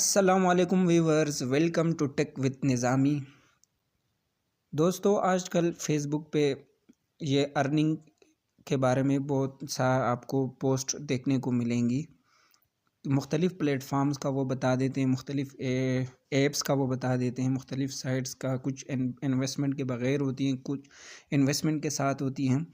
अस्सलामुअलैकुम viewers, welcome to tech with Nizami. दोस्तों, आजकल फेसबुक पे ये अर्निंग के बारे में बहुत सा आपको पोस्ट देखने को मिलेंगी। मुख्तलिफ़ प्लेटफॉर्म्स का वो बता देते हैं, मुख्तलिफ़ ऐप्स का वो बता देते हैं, मुख्तलिफ़ साइट्स का कुछ इन्वेस्टमेंट के बग़ैर होती हैं, कुछ इन्वेस्टमेंट के साथ होती हैं।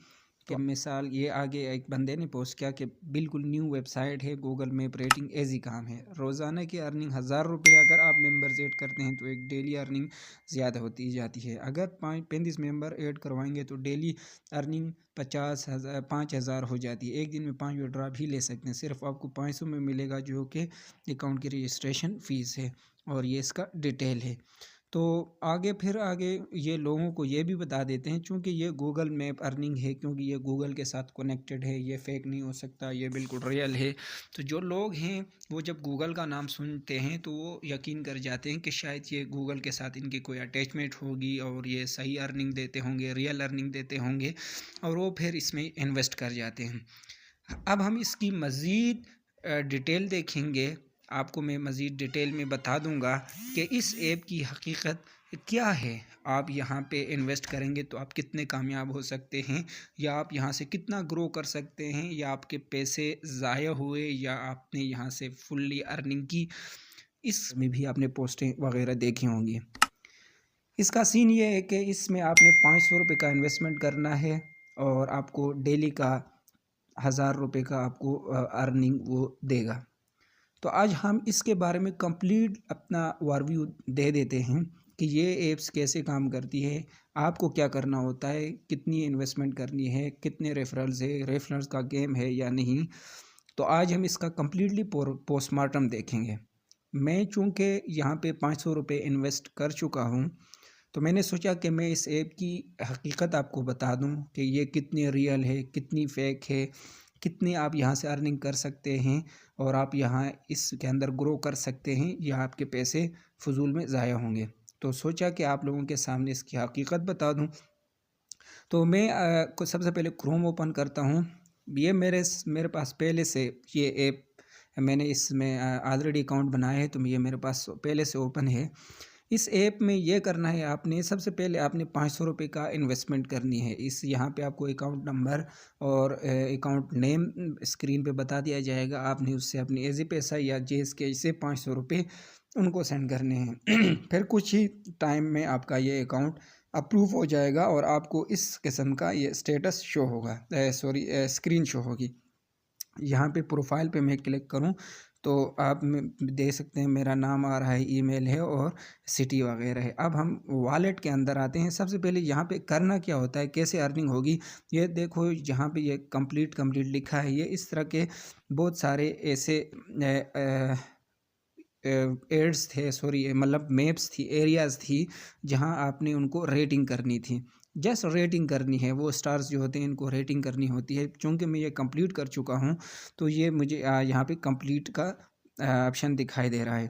कि मिसाल ये आगे एक बंदे ने पोस्ट किया कि बिल्कुल न्यू वेबसाइट है, गूगल मैप रेटिंग ईजी काम है, रोज़ाना की अर्निंग 1000 रुपये अगर आप मेंबर्स ऐड करते हैं तो एक डेली अर्निंग ज़्यादा होती जाती है। अगर 35 मेंबर ऐड करवाएंगे तो डेली अर्निंग 50,000 हो जाती है। एक दिन में 5 विड्रॉ भी ले सकते हैं। सिर्फ आपको 500 में मिलेगा, जो कि अकाउंट की रजिस्ट्रेशन फ़ीस है और ये इसका डिटेल है। तो आगे ये लोगों को ये भी बता देते हैं, चूँकि ये गूगल मैप अर्निंग है, क्योंकि ये गूगल के साथ कनेक्टेड है, ये फेक नहीं हो सकता, ये बिल्कुल रियल है। तो जो लोग हैं वो जब गूगल का नाम सुनते हैं तो वो यकीन कर जाते हैं कि शायद ये गूगल के साथ इनकी कोई अटैचमेंट होगी और ये सही अर्निंग देते होंगे, रियल अर्निंग देते होंगे, और वो फिर इसमें इन्वेस्ट कर जाते हैं। अब हम इसकी मज़ीद डिटेल देखेंगे। आपको मैं मज़ीद डिटेल में बता दूंगा कि इस ऐप की हकीकत क्या है। आप यहाँ पे इन्वेस्ट करेंगे तो आप कितने कामयाब हो सकते हैं, या आप यहाँ से कितना ग्रो कर सकते हैं, या आपके पैसे ज़ाया हुए, या आपने यहाँ से फुल्ली अर्निंग की। इसमें भी आपने पोस्टें वगैरह देखी होंगी। इसका सीन ये है कि इसमें आपने 500 रुपये का इन्वेस्टमेंट करना है और आपको डेली का 1000 रुपये का आपको अर्निंग वो देगा। तो आज हम इसके बारे में कंप्लीट अपना ओवरव्यू दे देते हैं कि ये ऐप्स कैसे काम करती है, आपको क्या करना होता है, कितनी इन्वेस्टमेंट करनी है, कितने रेफरल्स है, रेफरल्स का गेम है या नहीं। तो आज हम इसका कम्प्लीटली पोस्टमार्टम देखेंगे। मैं चूँकि यहाँ पे 500 रुपये इन्वेस्ट कर चुका हूँ, तो मैंने सोचा कि मैं इस ऐप की हकीकत आपको बता दूं कि ये कितनी रियल है, कितनी फ़ेक है, कितनी आप यहाँ से अर्निंग कर सकते हैं और आप यहाँ इसके अंदर ग्रो कर सकते हैं, या आपके पैसे फजूल में ज़ाया होंगे। तो सोचा कि आप लोगों के सामने इसकी हकीकत बता दूं। तो मैं कुछ सबसे पहले क्रोम ओपन करता हूँ। ये मेरे पास पहले से ये ऐप, मैंने इसमें ऑलरेडी अकाउंट बनाया है, तो ये मेरे पास पहले से ओपन है। इस ऐप में ये करना है, आपने सबसे पहले आपने 500 रुपये का इन्वेस्टमेंट करनी है। इस यहाँ पे आपको अकाउंट नंबर और अकाउंट नेम स्क्रीन पे बता दिया जाएगा। आपने उससे अपनी एजी पैसा या जेस के से 500 रुपये उनको सेंड करने हैं। फिर कुछ ही टाइम में आपका ये अकाउंट अप्रूव हो जाएगा और आपको इस किस्म का ये स्टेटस शो होगा, स्क्रीन शो होगी। यहाँ पे प्रोफाइल पे मैं क्लिक करूँ तो आप देख सकते हैं मेरा नाम आ रहा है, ईमेल है और सिटी वगैरह है। अब हम वॉलेट के अंदर आते हैं। सबसे पहले यहाँ पे करना क्या होता है, कैसे अर्निंग होगी, ये देखो यहाँ पे ये कंप्लीट लिखा है। ये इस तरह के बहुत सारे ऐसे एड्स थे, मतलब मैप्स थी, एरियाज़ थी, जहाँ आपने उनको रेटिंग करनी थी। जस्ट रेटिंग करनी है, वो स्टार्स जो होते हैं इनको रेटिंग करनी होती है। चूँकि मैं ये कंप्लीट कर चुका हूँ तो ये मुझे यहाँ पे कंप्लीट का ऑप्शन दिखाई दे रहा है।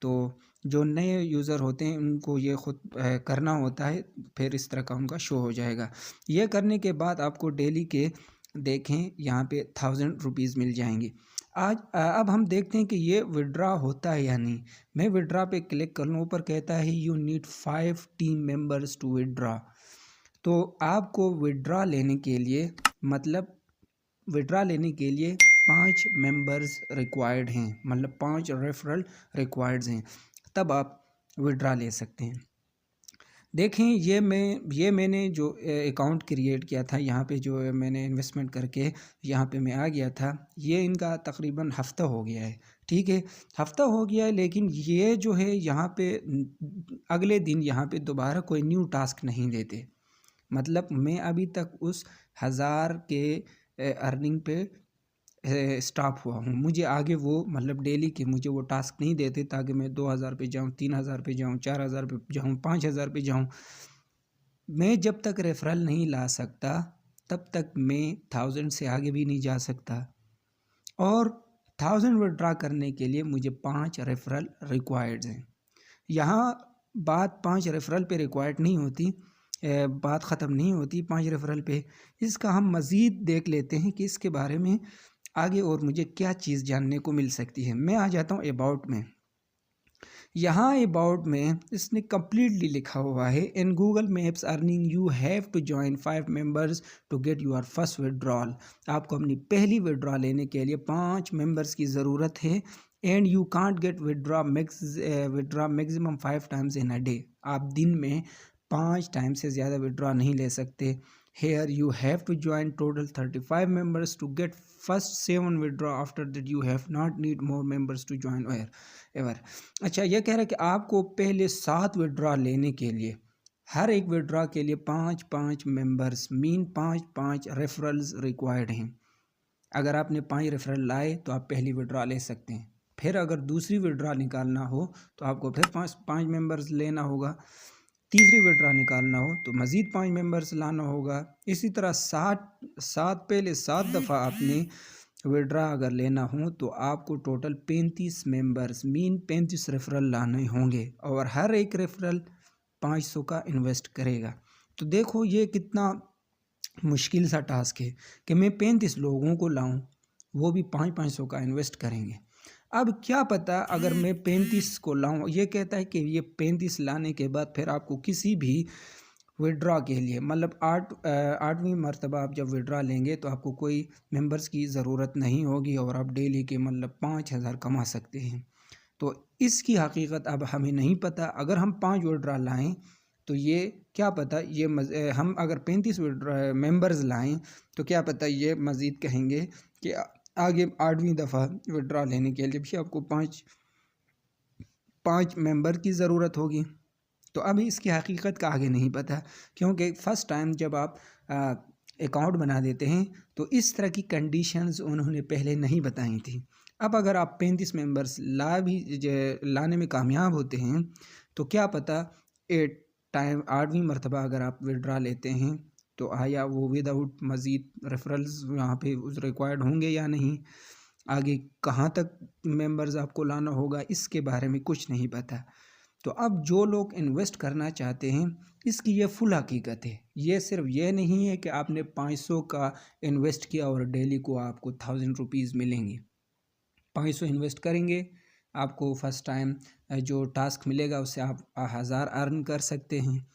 तो जो नए यूज़र होते हैं उनको ये ख़ुद करना होता है, फिर इस तरह का उनका शो हो जाएगा। ये करने के बाद आपको डेली के देखें यहाँ पे 1000 रुपीज़ मिल जाएंगे। अब हम देखते हैं कि ये विड्रा होता है या नहीं। मैं विड्रा पे क्लिक कर लूँ, ऊपर कहता है you need 5 team members to withdraw. तो आपको विड्रा लेने के लिए, मतलब विड्रा लेने के लिए 5 मेंबर्स रिक्वायर्ड हैं, मतलब 5 रेफरल रिक्वायर्ड हैं, तब आप विड्रा ले सकते हैं। देखें मैंने जो अकाउंट क्रिएट किया था, यहाँ पे जो मैंने इन्वेस्टमेंट करके यहाँ पे मैं आ गया था, ये इनका तकरीबन हफ़्ता हो गया है। ठीक है, हफ़्ता हो गया है, लेकिन ये जो है यहाँ पे अगले दिन यहाँ पे दोबारा कोई न्यू टास्क नहीं देते। मतलब मैं अभी तक उस 1000 के अर्निंग पे स्टॉप हुआ हूँ। मुझे आगे वो मतलब डेली के मुझे वो टास्क नहीं देते, ताकि मैं 2000 पे जाऊँ, 3000 पे जाऊँ, 4000 पे जाऊँ, 5000 पे जाऊँ। मैं जब तक रेफरल नहीं ला सकता तब तक मैं 1000 से आगे भी नहीं जा सकता। और 1000 विड्रा करने के लिए मुझे 5 रेफरल रिक्वायर्ड हैं। यहाँ बात 5 रेफरल पे रिक्वायर्ड नहीं होती, बात ख़त्म नहीं होती 5 रेफरल पे। इसका हम मज़ीद देख लेते हैं कि इसके बारे में आगे और मुझे क्या चीज़ जानने को मिल सकती है। मैं आ जाता हूँ अबाउट में। यहाँ अबाउट में इसने कम्प्लीटली लिखा हुआ है, in Google Maps earning you have to join 5 members to get your first withdrawal. आपको अपनी पहली विड्रॉ लेने के लिए 5 मेंबर्स की ज़रूरत है। And you can't get withdraw maximum 5 times in a day. आप दिन में 5 टाइम से ज़्यादा विड्रॉ नहीं ले सकते। Here you have to join total 35 members to get first 7 withdraw. After that you have not need more members to join ever. अच्छा, यह कह रहा है कि आपको पहले 7 विड्रॉ लेने के लिए हर एक विड्रॉ के लिए 5 मेंबर्स मीन 5 रेफरल्स रिक्वायर्ड हैं। अगर आपने 5 रेफरल लाए तो आप पहली विड्रॉ ले सकते हैं। फिर अगर दूसरी विड्रॉ निकालना हो तो आपको फिर 5 मेंबर्स लेना होगा। तीसरी विड्रॉ निकालना हो तो मज़ीद 5 मेंबर्स लाना होगा। इसी तरह 7 दफ़ा आपने विड्रॉ अगर लेना हो तो आपको टोटल 35 मेंबर्स मीन 35 रेफरल लाने होंगे और हर एक रेफरल 500 का इन्वेस्ट करेगा। तो देखो ये कितना मुश्किल सा टास्क है कि मैं 35 लोगों को लाऊं, वो भी 500 का इन्वेस्ट करेंगे। अब क्या पता अगर मैं 35 को लाऊं, ये कहता है कि ये 35 लाने के बाद फिर आपको किसी भी विड्रॉ के लिए मतलब 8वीं मरतबा आप जब विड्रॉ लेंगे तो आपको कोई मेंबर्स की ज़रूरत नहीं होगी और आप डेली के मतलब 5000 कमा सकते हैं। तो इसकी हकीकत अब हमें नहीं पता। अगर हम 5 विड्रॉ लाएँ तो ये क्या पता ये हम अगर 35 मेंबर्स लाएँ तो क्या पता ये मज़ीद कहेंगे कि आगे 8वीं दफ़ा विड्रॉ लेने के लिए भी आपको 5 मेंबर की ज़रूरत होगी। तो अभी इसकी हकीकत का आगे नहीं पता, क्योंकि फ़र्स्ट टाइम जब आप अकाउंट बना देते हैं तो इस तरह की कंडीशंस उन्होंने पहले नहीं बताई थी। अब अगर आप 35 मेंबर्स लाने में कामयाब होते हैं तो क्या पता 8वीं मरतबा अगर आप विड्रॉ लेते हैं तो आया वो विदाउट मज़ीद रेफरल्स यहाँ पे रिक्वायर्ड होंगे या नहीं, आगे कहाँ तक मेंबर्स आपको लाना होगा इसके बारे में कुछ नहीं पता। तो अब जो लोग इन्वेस्ट करना चाहते हैं इसकी ये फुल हकीकत है। ये सिर्फ ये नहीं है कि आपने 500 का इन्वेस्ट किया और डेली को आपको 1000 रुपीज़ मिलेंगे। 500 इन्वेस्ट करेंगे, आपको फर्स्ट टाइम जो टास्क मिलेगा उससे आप 1000 अर्न कर सकते हैं।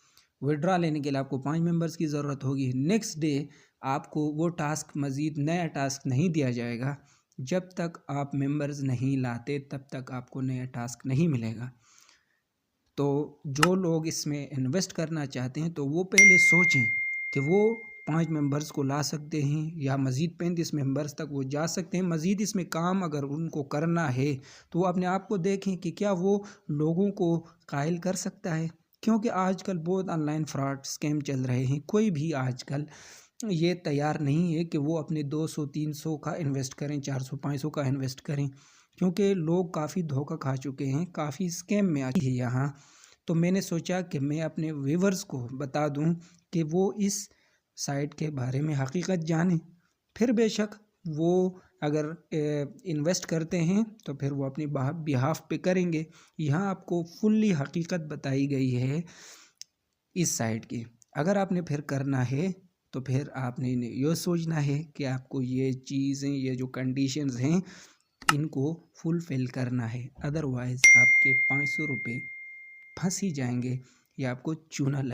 विड्रॉ लेने के लिए आपको 5 मेंबर्स की ज़रूरत होगी। नेक्स्ट डे आपको वो टास्क मज़ीद नया टास्क नहीं दिया जाएगा। जब तक आप मेंबर्स नहीं लाते तब तक आपको नया टास्क नहीं मिलेगा। तो जो लोग इसमें इन्वेस्ट करना चाहते हैं तो वो पहले सोचें कि वो 5 मेंबर्स को ला सकते हैं या मज़ीद 35 मेंबर्स तक वो जा सकते हैं। मज़ीद इसमें काम अगर उनको करना है तो वो अपने आप को देखें कि क्या वो लोगों को कायल कर सकता है, क्योंकि आजकल बहुत ऑनलाइन फ्रॉड स्कैम चल रहे हैं। कोई भी आजकल ये तैयार नहीं है कि वो अपने 200-300 का इन्वेस्ट करें, 400-500 का इन्वेस्ट करें, क्योंकि लोग काफ़ी धोखा खा चुके हैं, काफ़ी स्कैम में आती है यहाँ। तो मैंने सोचा कि मैं अपने व्यूवर्स को बता दूं कि वो इस साइट के बारे में हकीकत जानें। फिर बेशक वो अगर इन्वेस्ट करते हैं तो फिर वो अपनी बिहाफ पे करेंगे। यहाँ आपको फुल्ली हकीकत बताई गई है इस साइट की। अगर आपने फिर करना है तो फिर आपने ये सोचना है कि आपको ये चीज़ें, ये जो कंडीशंस हैं इनको फुलफ़िल करना है, अदरवाइज़ आपके 500 रुपये फंस ही जाएंगे या आपको चूना लग